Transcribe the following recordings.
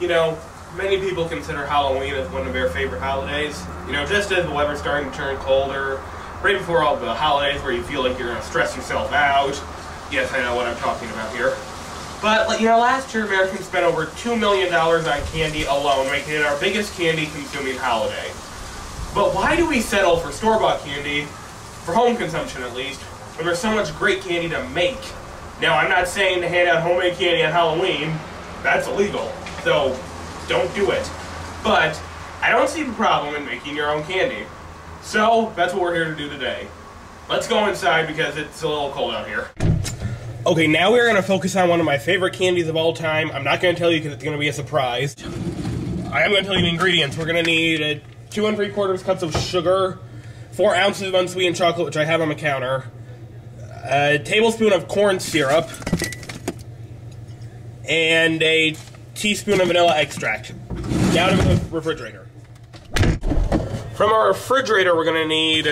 you know, many people consider Halloween as one of their favorite holidays. You know, just as the weather's starting to turn colder, right before all the holidays where you feel like you're going to stress yourself out. Yes, I know what I'm talking about here. But, you know, last year Americans spent over $2 million on candy alone, making it our biggest candy-consuming holiday. But why do we settle for store-bought candy, for home consumption at least, when there's so much great candy to make? Now, I'm not saying to hand out homemade candy on Halloween. That's illegal, so don't do it. But I don't see the problem in making your own candy. So that's what we're here to do today. Let's go inside because it's a little cold out here. Okay, now we're going to focus on one of my favorite candies of all time. I'm not going to tell you because it's going to be a surprise. I am going to tell you the ingredients. We're going to need 2 3/4 cups of sugar, 4 ounces of unsweetened chocolate, which I have on the counter, a tablespoon of corn syrup, and a teaspoon of vanilla extract. Now to the refrigerator. From our refrigerator, we're going to need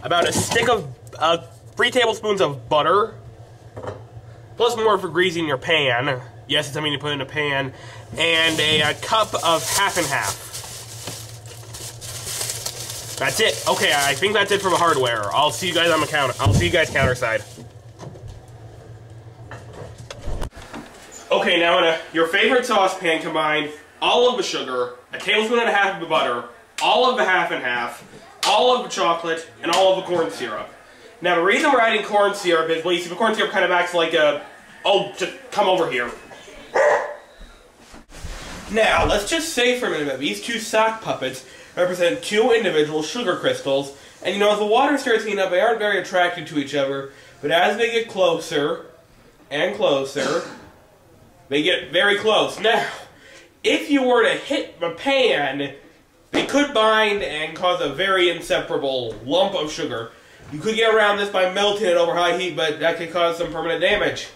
about a stick of 3 tablespoons of butter, plus more for greasing your pan. Yes, it's something you put in a pan. And a cup of half and half. That's it. Okay, I think that's it for the hardware. I'll see you guys on the counter. I'll see you guys counter side. Okay, now in your favorite saucepan, combine all of the sugar, a tablespoon and a half of the butter, all of the half and half, all of the chocolate, and all of the corn syrup. Now, the reason we're adding corn syrup is, well, you see, the corn syrup kind of acts like a... Oh, just come over here. Now, let's just say for a minute that these 2 sock puppets represent 2 individual sugar crystals, and you know, as the water starts heating up, they aren't very attracted to each other, but as they get closer and closer, they get very close. Now, if you were to hit the pan, they could bind and cause a very inseparable lump of sugar. You could get around this by melting it over high heat, but that could cause some permanent damage.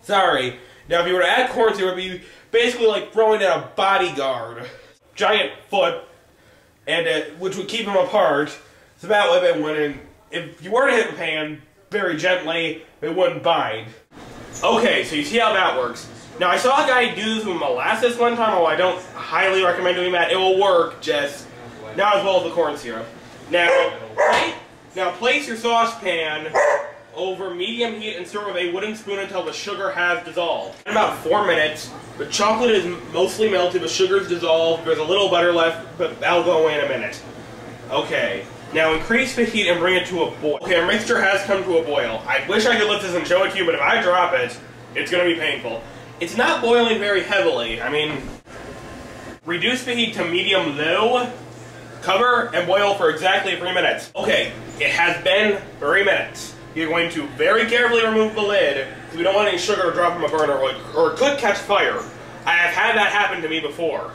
Sorry. Now, if you were to add corn syrup, it would be basically like throwing in a bodyguard. Giant foot, and which would keep them apart. So that way they wouldn't, if you were to hit the pan very gently, they wouldn't bind. Okay, so you see how that works. Now, I saw a guy do this with molasses one time, although I don't highly recommend doing that. It will work, just not as well as the corn syrup. Now place your saucepan over medium heat and stir with a wooden spoon until the sugar has dissolved. In about 4 minutes, the chocolate is mostly melted, the sugar is dissolved, there's a little butter left, but that'll go away in a minute. Okay, now increase the heat and bring it to a boil. Okay, our mixture has come to a boil. I wish I could lift this and show it to you, but if I drop it, it's going to be painful. It's not boiling very heavily. I mean, reduce the heat to medium-low, cover, and boil for exactly 3 minutes. Okay, it has been 3 minutes. You're going to very carefully remove the lid, because we don't want any sugar to drop from a burner, or it could catch fire. I have had that happen to me before.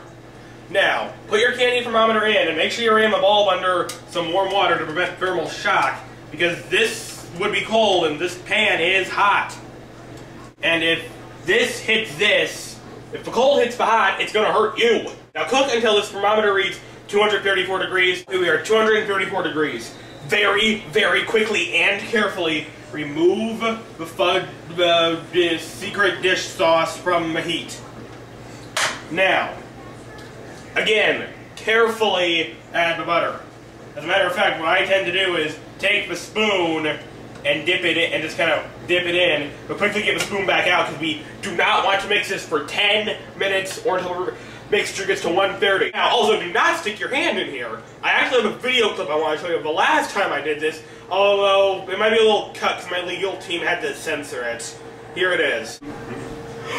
Now, put your candy thermometer in, and make sure you ram the bulb under some warm water to prevent thermal shock, because this would be cold, and this pan is hot. And if this hits this, if the cold hits the hot, it's going to hurt you. Now cook until this thermometer reads 234 degrees. We are 234 degrees. Very, very quickly and carefully remove the secret dish sauce from the heat. Now, again, carefully add the butter. As a matter of fact, what I tend to do is take the spoon and dip it in, and just kind of dip it in, but quickly get the spoon back out because we do not want to mix this for 10 minutes or until the mixture gets to 130. Now, also, do not stick your hand in here. I actually have a video clip I want to show you of the last time I did this, although it might be a little cut because my legal team had to censor it. Here it is.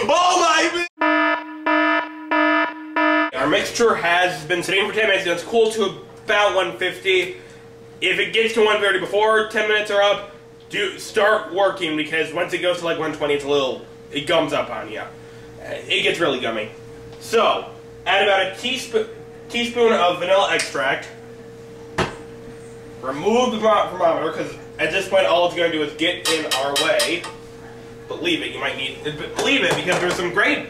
Oh my! Our mixture has been sitting for 10 minutes, and it's cooled to about 150. If it gets to 130 before 10 minutes are up, start working, because once it goes to like 120, it gums up on you. It gets really gummy. So, add about a teaspoon of vanilla extract. Remove the thermometer, because at this point all it's going to do is get in our way. Believe it, you might need... Believe it, because there's some great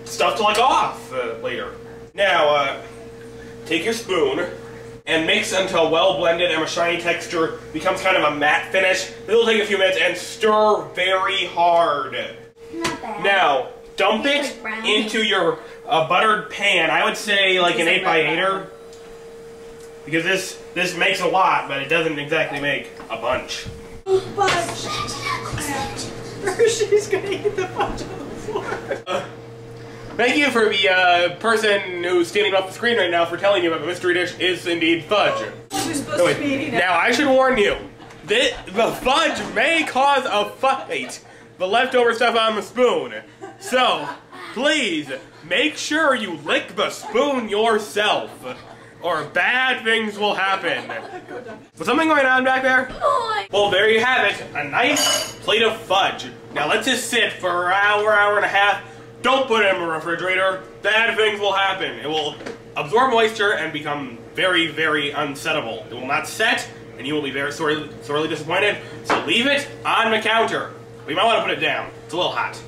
stuff to like off later. Now, take your spoon and mix until well blended and a shiny texture becomes kind of a matte finish. It'll take a few minutes and stir very hard. Not bad. Now, dump it into your a buttered pan. I would say like an 8x8er. Because this makes a lot, but it doesn't exactly make a bunch. Fudge! Hershey's gonna eat the fudge on the floor. Thank you for the person who's standing off the screen right now for telling you that the mystery dish is indeed fudge. Who's supposed to be eating it? Now I should warn you, the fudge may cause a fight. The leftover stuff on the spoon. So, please, make sure you lick the spoon yourself, or bad things will happen. Was something going on back there? Well, there you have it, a nice plate of fudge. Now let this sit for an hour and a half. Don't put it in the refrigerator. Bad things will happen. It will absorb moisture and become very, very unsettable. It will not set, and you will be very sorely disappointed. So leave it on the counter. We might want to put it down. It's a little hot.